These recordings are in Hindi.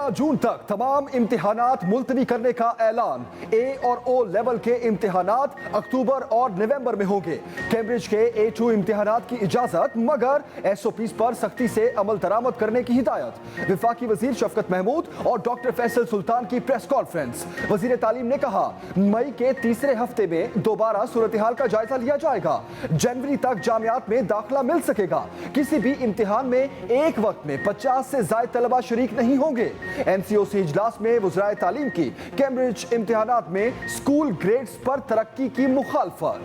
13 जून तक तमाम इम्तिहानात मुलतवी करने का ऐलान। ए और ओ लेवल के इम्तिहानात अक्टूबर और नवंबर में होंगे। कैम्ब्रिज के A2 इम्तिहानात की इजाजत, मगर SOPs पर सख्ती से अमल दरामद करने की हिदायत। वफाकी वजीर शफकत महमूद और डॉक्टर फैसल सुल्तान की प्रेस कॉन्फ्रेंस। वजीर तालीम ने कहा, मई के तीसरे हफ्ते में दोबारा सूरत हाल का जायजा लिया जाएगा। जनवरी तक जामियात में दाखिला मिल सकेगा। किसी भी इम्तिहान में एक वक्त में 50 से ज्यादा तलबा शरीक नहीं होंगे। MCOC इजलास में वज़राए तालीम की कैम्ब्रिज इम्तिहानात में स्कूल ग्रेड्स पर तरक्की की मुखालफत।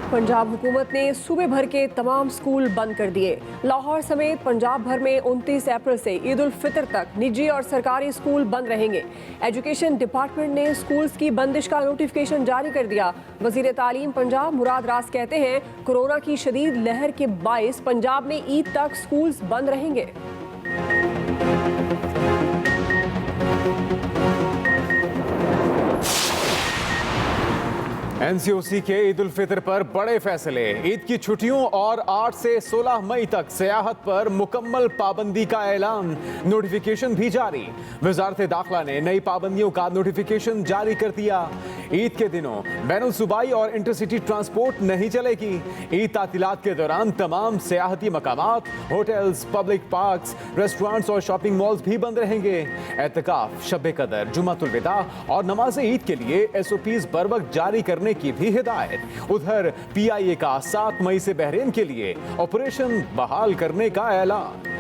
पंजाब हुकूमत ने सूबे भर के तमाम स्कूल बंद कर दिए। लाहौर समेत पंजाब भर में 29 अप्रैल से ईद उल फितर तक निजी और सरकारी स्कूल बंद रहेंगे। एजुकेशन डिपार्टमेंट ने स्कूल्स की बंदिश का नोटिफिकेशन जारी कर दिया। वजीर तालीम पंजाब मुराद रास कहते हैं, कोरोना की शदीद लहर के बाइस पंजाब में ईद तक स्कूल्स बंद रहेंगे। NCOC के ईद उल फितर पर बड़े फैसले। ईद की छुट्टियों और 8 से 16 मई तक सियाहत पर मुकम्मल पाबंदी का ऐलान, नोटिफिकेशन भी जारी। वजारत दाखिला ने नई पाबंदियों का नोटिफिकेशन जारी कर दिया। ईद के दिनों बैनुल सूबाई और इंटरसिटी ट्रांसपोर्ट नहीं चलेगी। ईद तातीलात के दौरान तमाम सियाहती मकामात, होटल्स, पब्लिक पार्क्स, रेस्टोरेंट्स और शॉपिंग मॉल्स भी बंद रहेंगे। एतकाफ, शब कदर, जुमातुल विदा और नमाज ईद के लिए SOPs बर वक्त जारी करने की भी हिदायत। उधर PIA का 7 मई से बहरीन के लिए ऑपरेशन बहाल करने का ऐलान।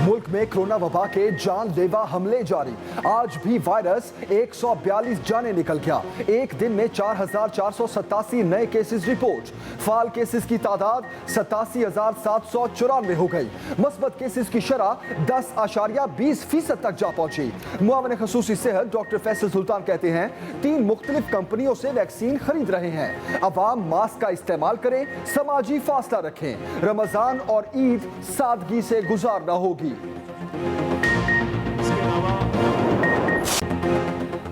मुल्क में कोरोना वबा के जानलेवा हमले जारी। आज भी वायरस 142 जाने निकल गया। एक दिन में 4,487 नए केसेस रिपोर्ट। फाल केसेस की तादाद 87,794 हो गई। मस्बत केसेस की शरह 10.20% तक जा पहुंची। मुआविन खसूसी सेहत डॉक्टर फैसल सुल्तान कहते हैं, 3 मुख्तलिफ कंपनियों से वैक्सीन खरीद रहे हैं। अवाम मास्क का इस्तेमाल करें, समाजी फासला रखें। रमजान और ईद सादगी से गुजारना होगी।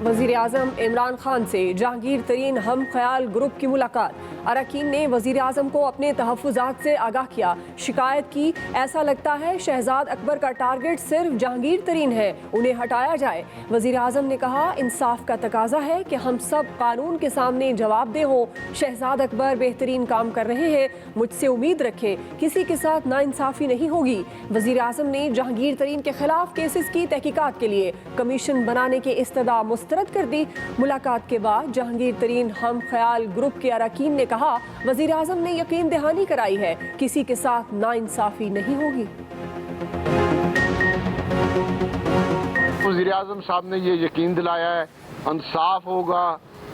वज़ीर आज़म इमरान खान से जहांगीर तरीन हम ख्याल ग्रुप की मुलाकात। अरकान ने वज़ीर आज़म को अपने तहफ़्फ़ुज़ात से आगाह किया। शिकायत की, ऐसा लगता है शहजाद अकबर का टारगेट सिर्फ जहांगीर तरीन है, उन्हें हटाया जाए। वज़ीर आज़म ने कहा, इंसाफ का तकाजा है कि हम सब कानून के सामने जवाबदेह हों। शहजाद अकबर बेहतरीन काम कर रहे हैं, मुझसे उम्मीद रखें किसी के साथ नाइंसाफ़ी नहीं होगी। वज़ीर आज़म ने जहांगीर तरीन के खिलाफ केसेस की तहकीकात के लिए कमीशन बनाने की इस्तदा मुस्तरद कर दी। मुलाकात के बाद जहांगीर तरीन हम ख्याल ग्रुप के अरकान ने कहा, वज़ीर आज़म ने यकीन दहानी कराई है, किसी के साथ नाइंसाफ़ी नहीं होगी। वज़ीर आज़म साहब ने ये यकीन दिलाया है इंसाफ होगा।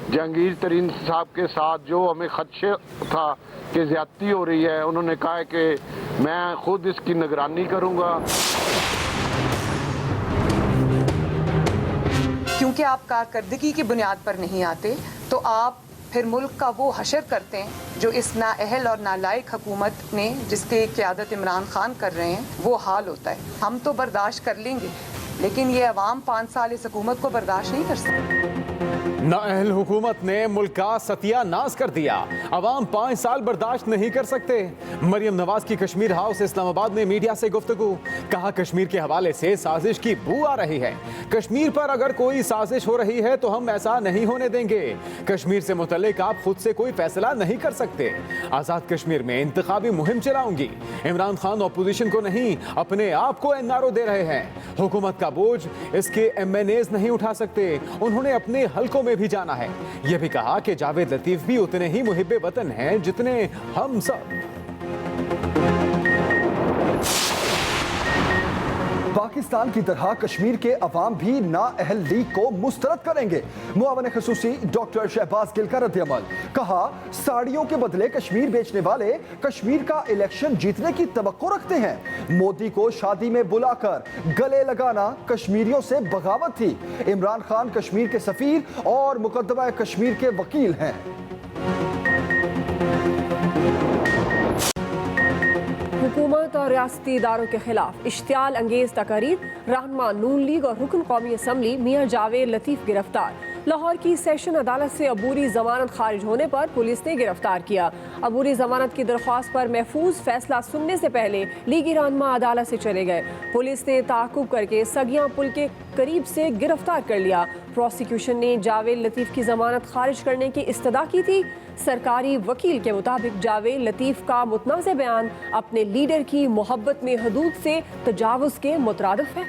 जहांगीर तरीन साहब के साथ जो हमें खदशे था कि ज़्यादती हो रही है, उन्होंने कहा है कि मैं खुद इसकी निगरानी करूँगा। क्योंकि आप कारकर्दगी की बुनियाद पर नहीं आते तो आप फिर मुल्क का वो हशर करते हैं जो इस नाअहल और नालायक हुकूमत ने, जिसकी क़यादत इमरान खान कर रहे हैं, वो हाल होता है। हम तो बर्दाश्त कर लेंगे, लेकिन ये अवाम 5 साल इस हुकूमत को बर्दाश्त नहीं कर सकती। नाअहल हुकूमत ने मुल्क का सत्यानाश कर दिया। अवाम 5 साल बर्दाश्त नहीं कर सकते। मरियम नवाज की कश्मीर हाउस इस्लामाबाद में मीडिया से गुफ्तगू। कहा, कश्मीर के हवाले से साजिश की बू आ रही है। कश्मीर पर अगर कोई साजिश हो रही है तो हम ऐसा नहीं होने देंगे। कश्मीर से मुतल्लिक आप खुद से कोई फैसला नहीं कर सकते। आज़ाद कश्मीर में इंतखाबी मुहिम चलाऊंगी। इमरान खान अपोजिशन को नहीं, अपने आप को एनआरओ दे रहे हैं। हुकूमत का बोझ इसके MNAs नहीं उठा सकते, उन्होंने अपने हलकों में भी जाना है। यह भी कहा कि जावेद लतीफ भी उतने ही मुहिब्बे वतन हैं जितने हम सब। पाकिस्तान की तरह कश्मीर के अवाम भी नाअहल लीग को मुस्तरद करेंगे। मुआविन खसूसी डॉक्टर शहबाज गिल का रद्द-ए-अमल। कहा, साड़ियों के बदले कश्मीर बेचने वाले कश्मीर का इलेक्शन जीतने की तवक्को रखते हैं। मोदी को शादी में बुलाकर गले लगाना कश्मीरियों से बगावत थी। इमरान खान कश्मीर के सफीर और मुकद्दमा कश्मीर के वकील हैं। हुकूमत और रियासती इदारों के खिलाफ इश्तियाल अंगेज तकारीर। रहनुमा नून लीग और रुकन कौमी असम्बली मियां जावेद लतीफ गिरफ्तार। लाहौर की सेशन अदालत से अबूरी जमानत खारिज होने पर पुलिस ने गिरफ्तार किया। अबूरी जमानत की दरख्वास्त पर महफूज फैसला सुनने से पहले लीगी रहनुमा अदालत से चले गए। पुलिस ने ताक़ुब करके सगियां पुल के करीब से गिरफ्तार कर लिया। प्रोसिक्यूशन ने जावेद लतीफ़ की जमानत खारिज करने की इस्तदा की थी। सरकारी वकील के मुताबिक जावेद लतीफ़ का मुतनाज़ बयान अपने लीडर की मोहब्बत में हदूद से तजावुज़ के मुतरादिफ है।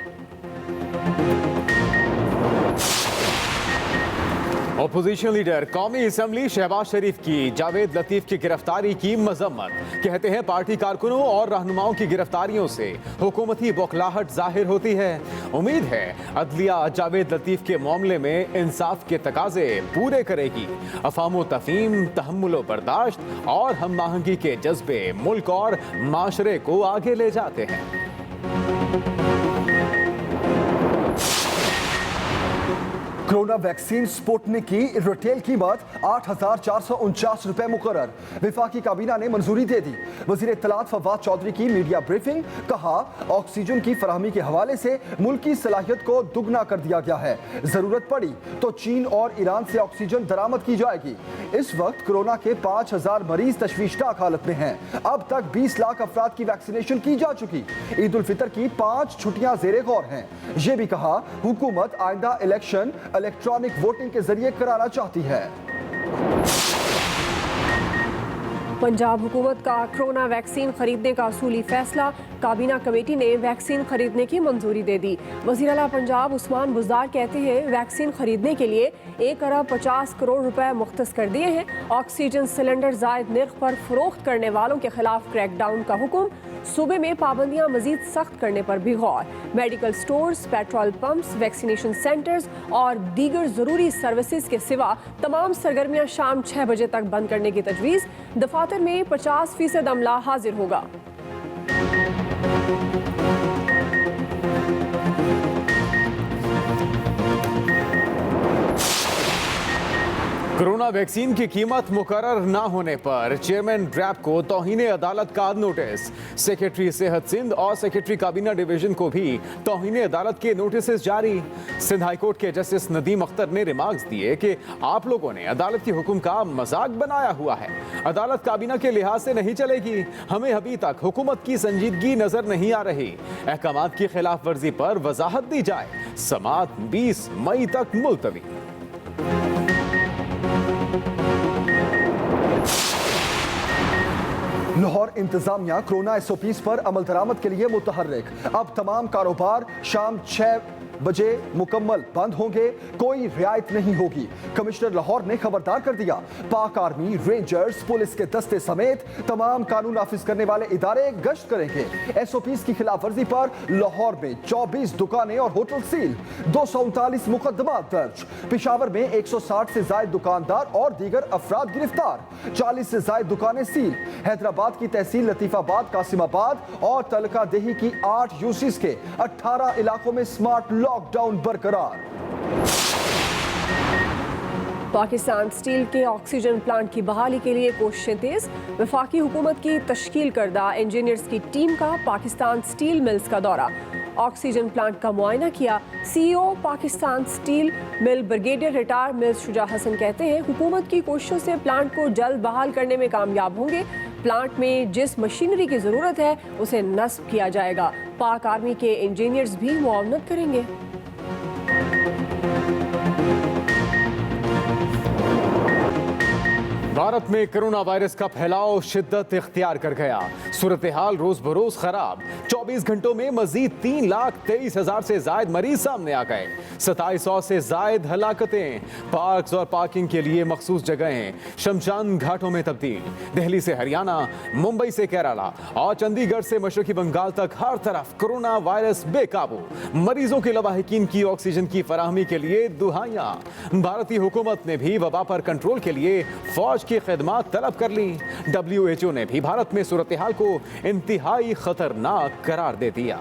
अपोजिशन लीडर कौमी असम्बली शहबाज शरीफ की जावेद लतीफ़ की गिरफ्तारी की मजम्मत। कहते हैं पार्टी कारकुनों और रहनुमाओं की गिरफ्तारियों से हुकूमती बौखलाहट जाहिर होती है। उम्मीद है अदलिया जावेद लतीफ़ के मामले में इंसाफ के तकाजे पूरे करेगी। अफामो तफहीम, तहम्मुलो बर्दाश्त और हम आहंगी के जज्बे मुल्क और माशरे को आगे ले जाते हैं। कोरोना वैक्सीन स्पुतनिक की रिटेल कीमत 8,449 रुपए मुकर्रर। विफाकी काबीना ने मंजूरी दे दी। वजीर इत्तलात फवाद चौधरी की मीडिया ब्रीफिंग। कहा, ऑक्सीजन की फराहमी के हवाले से मुल्क की सलाहियत को दुगना कर दिया गया है। जरूरत पड़ी तो चीन और ईरान से ऑक्सीजन दरामद की जाएगी। इस वक्त कोरोना के 5,000 मरीज तशवीशनाक हालत में हैं। अब तक 20 लाख अफराद की वैक्सीनेशन की जा चुकी। ईद उल फितर की 5 छुट्टियां जेरे गौर हैं। ये भी कहा, हुकूमत आइंदा इलेक्शन इलेक्ट्रॉनिक वोटिंग के जरिए कराना चाहती है। पंजाब हुकूमत का कोरोना वैक्सीन खरीदने का असूली फैसला। काबीना कमेटी ने वैक्सीन खरीदने की मंजूरी दे दी। वज़ीर आला पंजाब उस्मान बुज़दार कहते हैं, वैक्सीन खरीदने के लिए 1 अरब 50 करोड़ रुपए मुख्तस कर दिए हैं। ऑक्सीजन सिलेंडर जायद निर्ख पर फरोख्त करने वालों के खिलाफ क्रैकडाउन का हुक्म। सूबे में पाबंदियां मजीद सख्त करने पर भी गौर। Medical stores, petrol pumps, vaccination centres और दीगर जरूरी सर्विसेज के सिवा तमाम सरगर्मियां शाम 6 बजे तक बंद करने की तजवीज़। दफातर में 50% अमला हाजिर होगा। कोरोना वैक्सीन की कीमत मुकर्रर न होने पर चेयरमैन ड्रैप को तौहीन अदालत का नोटिस। सेक्रेटरी सेहत सिंध और सेक्रेटरी काबीना डिवीजन को भी तौहीन अदालत के नोटिस जारी। सिंध हाईकोर्ट के जस्टिस नदीम अख्तर ने रिमार्क्स दिए कि आप लोगों ने अदालत के हुक्म का मजाक बनाया हुआ है। अदालत काबीना के लिहाज से नहीं चलेगी। हमें अभी तक हुकूमत की संजीदगी नजर नहीं आ रही। अहकामात की खिलाफ वर्जी पर वजाहत दी जाए। समाअत 20 मई तक मुलतवी। लाहौर इंतजामिया कोरोना SOPs पर अमल दरामद के लिए मुतहर्रिक। अब तमाम कारोबार शाम 6 बजे मुकम्मल बंद होंगे। कोई रियायत नहीं होगी। कमिश्नर लाहौर ने खबरदार कर दिया। पाक आर्मी, रेंजर्स, पुलिस के दस्ते समेत तमाम कानून नाफिज करने वाले इदारे गश्त करेंगे। SOPs की खिलाफ वर्जी पर लाहौर में 24 दुकानें और होटल सील। 239 मुकदमा दर्ज। पेशावर में 160 से ज्यादा दुकानदार और दीगर अफराद गिरफ्तार। 40 से ज्यादा दुकानें सील। हैदराबाद की तहसील लतीफाबाद, कासिमाबाद और तलका देही की 8 UCs के 18 इलाकों में स्मार्ट लॉकडाउन बरकरार। पाकिस्तान स्टील के ऑक्सीजन प्लांट की बहाली के लिए कोशिशें तेज। वफाकी हुकूमत की तश्कील करदा इंजीनियर्स की टीम का पाकिस्तान स्टील मिल्स का दौरा। ऑक्सीजन प्लांट का मुआयना किया। CEO Pakistan steel mill brigadier retire mills Shuja Hasan कहते हैं, हुकूमत की कोशिशों से प्लांट को जल्द बहाल करने में कामयाब होंगे। प्लांट में जिस मशीनरी की जरूरत है उसे नस्ब किया जाएगा। पाक आर्मी के इंजीनियर्स भी मुआवनत करेंगे। भारत में कोरोना वायरस का फैलाव शिद्दत इख्तियार कर गया। सूरत हाल रोज बरोज खराब। 24 घंटों में मजीद 3,23,000 से जायद मरीज सामने आ गए। 2700 से जायद हलाकतें। पार्क्स और पार्किंग के लिए मखसूस जगहें शमशान घाटों में तब्दील। दिल्ली से हरियाणा, मुंबई से केरला और चंडीगढ़ से मशरकी बंगाल तक हर तरफ कोरोना वायरस बेकाबू। मरीजों के लवाहिकीन की ऑक्सीजन की फराहमी के लिए दुहाइयां। भारतीय हुकूमत ने भी वबा पर कंट्रोल के लिए फौज की खिदमत तलब कर ली। WHO ने भी भारत में सूरत हाल को इंतहाई खतरनाक करार दे दिया।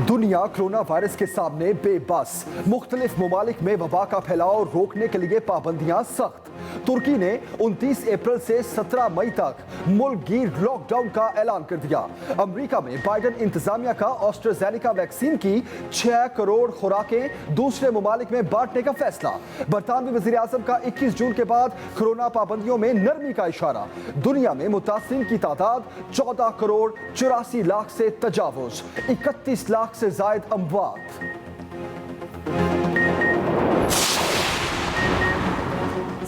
दुनिया कोरोना वायरस के सामने बेबस। मुख्तलिफ ममालिक में वबा का फैलाव रोकने के लिए पाबंदियां सख्त। तुर्की ने 29 अप्रैल से 17 मई तक मुल्क गिर लॉकडाउन का ऐलान कर दिया। अमेरिका में बाइडेन इंतजामिया का ऑस्ट्राजेनेका वैक्सीन की 6 करोड़ खुराकें दूसरे ममालिक में बांटने का फैसला। बरतानवी वजीर आजम का 21 जून के बाद कोरोना पाबंदियों में नरमी का इशारा। दुनिया में मुतासिरीन की तादाद 14 करोड़ 84 लाख से तजावुज, 31 लाख से जायद अमवात।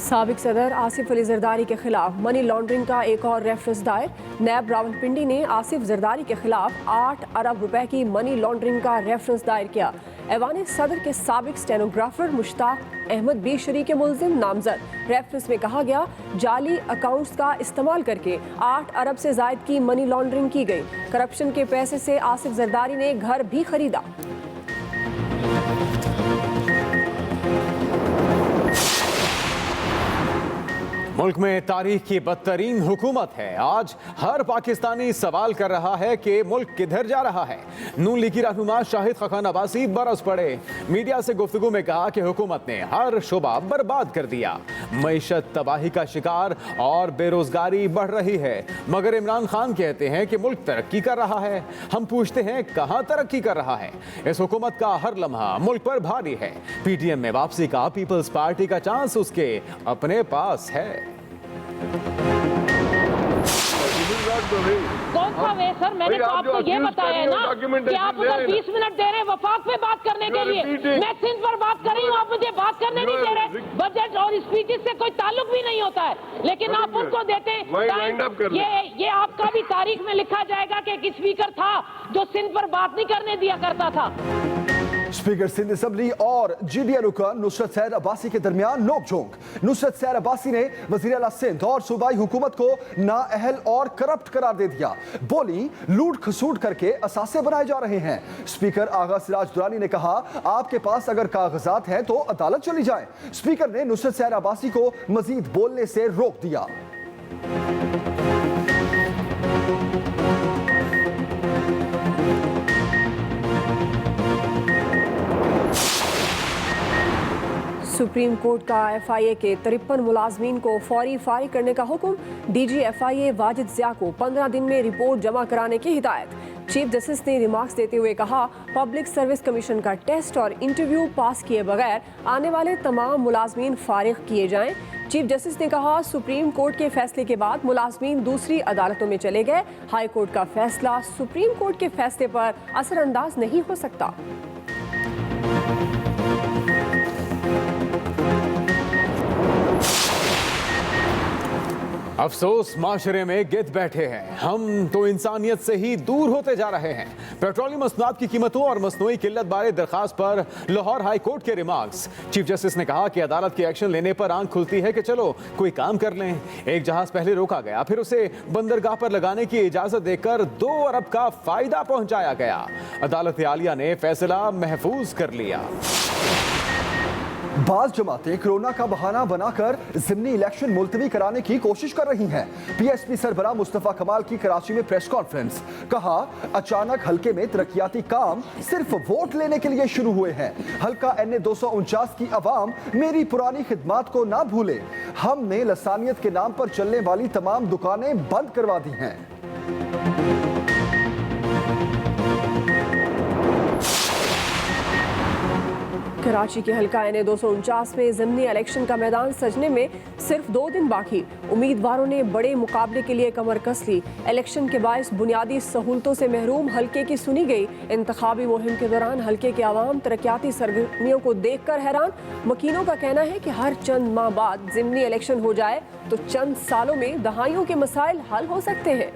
साबिक सदर आसिफ अली जरदारी के खिलाफ मनी लॉन्ड्रिंग का एक और रेफरेंस दायर। नैब रावलपिंडी ने आसिफ जरदारी के खिलाफ 8 अरब रुपए की मनी लॉन्ड्रिंग का रेफरेंस दायर किया। ऐवान सदर के साबिक स्टेनोग्राफर मुश्ताक अहमद बेशरी के मुल्जिम नामजद। रेफरेंस में कहा गया जाली अकाउंट्स का इस्तेमाल करके 8 अरब से जायद की मनी लॉन्ड्रिंग की गई। करप्शन के पैसे से आसिफ जरदारी ने घर भी खरीदा। मुल्क में तारीख की बदतरीन हुकूमत है। आज हर पाकिस्तानी सवाल कर रहा है कि मुल्क किधर जा रहा है। नून लीगी रहनुमा शाहिद खखान अब्बासी बरस पड़े। मीडिया से गुफ्तगू में कहा कि हुकूमत ने हर शुबा बर्बाद कर दिया। मईशत तबाही का शिकार और बेरोजगारी बढ़ रही है। मगर इमरान खान कहते हैं कि मुल्क तरक्की कर रहा है। हम पूछते हैं कहाँ तरक्की कर रहा है। इस हुकूमत का हर लम्हा मुल्क पर भारी है। पीटीएम में वापसी का पीपल्स पार्टी का चांस उसके अपने पास है। कौन सा वे सर? मैंने तो आपको ये बताया है ना कि आप उधर 20 मिनट दे रहे हैं वफाक पे बात करने के लिए। मैं सिंध पर बात कर रही हूँ, आप मुझे बात करने नहीं दे रहे। बजट और स्पीचेस से कोई ताल्लुक भी नहीं होता है, लेकिन आप उनको देते हैं। ये आपका भी तारीख में लिखा जाएगा कि एक स्पीकर था जो सिंध पर बात नहीं करने दिया करता था। स्पीकर सिंध असेंबली और जीडीए रुकन नुसरत सैयद अब्बासी के दरमियान नोकझोंक। नुसरत सैयद अब्बासी ने वजीर आला सिंध और सूबाई हुकूमत को नाअहल और करप्ट करार दे दिया। बोली लूट खसूट करके असासे बनाए जा रहे हैं। स्पीकर आगा सिराज दुरानी ने कहा आपके पास अगर कागजात हैं तो अदालत चली जाए। स्पीकर ने नुसरत सैयद अब्बासी को मजीद बोलने से रोक दिया। सुप्रीम कोर्ट का एफआईए के 53 मुलाजमीन को फौरी फारिग करने का हुक्म। डीजी एफआईए वाजिद ज़िया को 15 दिन में रिपोर्ट जमा कराने की हिदायत। चीफ जस्टिस ने रिमार्क्स देते हुए कहा पब्लिक सर्विस कमीशन का टेस्ट और इंटरव्यू पास किए बगैर आने वाले तमाम मुलाजमीन फारिग किए जाएं। चीफ जस्टिस ने कहा सुप्रीम कोर्ट के फैसले के बाद मुलाजमीन दूसरी अदालतों में चले गए। हाई कोर्ट का फैसला सुप्रीम कोर्ट के फैसले पर असरअंदाज नहीं हो सकता। अफसोस माशरे में गिद्ध बैठे हैं। हम तो इंसानियत से ही दूर होते जा रहे हैं। पेट्रोलियम मसनूआत की कीमतों और मसनूई किल्लत बारे दरखास्त पर लाहौर हाई कोर्ट के रिमार्क्स। चीफ जस्टिस ने कहा कि अदालत के एक्शन लेने पर आंख खुलती है कि चलो कोई काम कर लें। एक जहाज पहले रोका गया, फिर उसे बंदरगाह पर लगाने की इजाजत देकर 2 अरब का फायदा पहुंचाया गया। अदालत आलिया ने फैसला महफूज कर लिया। बाज जमातें कोरोना का बहाना बनाकर ज़िमनी इलेक्शन मुलतवी कराने की कोशिश कर रही हैं। पीएसपी सरबराह मुस्तफा कमाल की कराची में प्रेस कॉन्फ्रेंस। कहा अचानक हल्के में तरक्याती काम सिर्फ वोट लेने के लिए शुरू हुए हैं। हल्का NA 249 की अवाम मेरी पुरानी खिदमात को ना भूले। हमने लसानियत के नाम पर चलने वाली तमाम दुकानें बंद करवा दी हैं। कराची के हल्का NA 249 में ज़िमनी इलेक्शन का मैदान सजने में सिर्फ 2 दिन बाकी। उम्मीदवारों ने बड़े मुकाबले के लिए कमर कस ली। इलेक्शन के बायस बुनियादी सहूलतों से महरूम हल्के की सुनी गई। इंतखाबी मुहिम के दौरान हल्के के अवाम तरक्याती सरगर्मियों को देखकर हैरान। मकीनों का कहना है कि हर चंद माह बाद ज़िमनी इलेक्शन हो जाए तो चंद सालों में दहाइयों के मसाइल हल हो सकते हैं।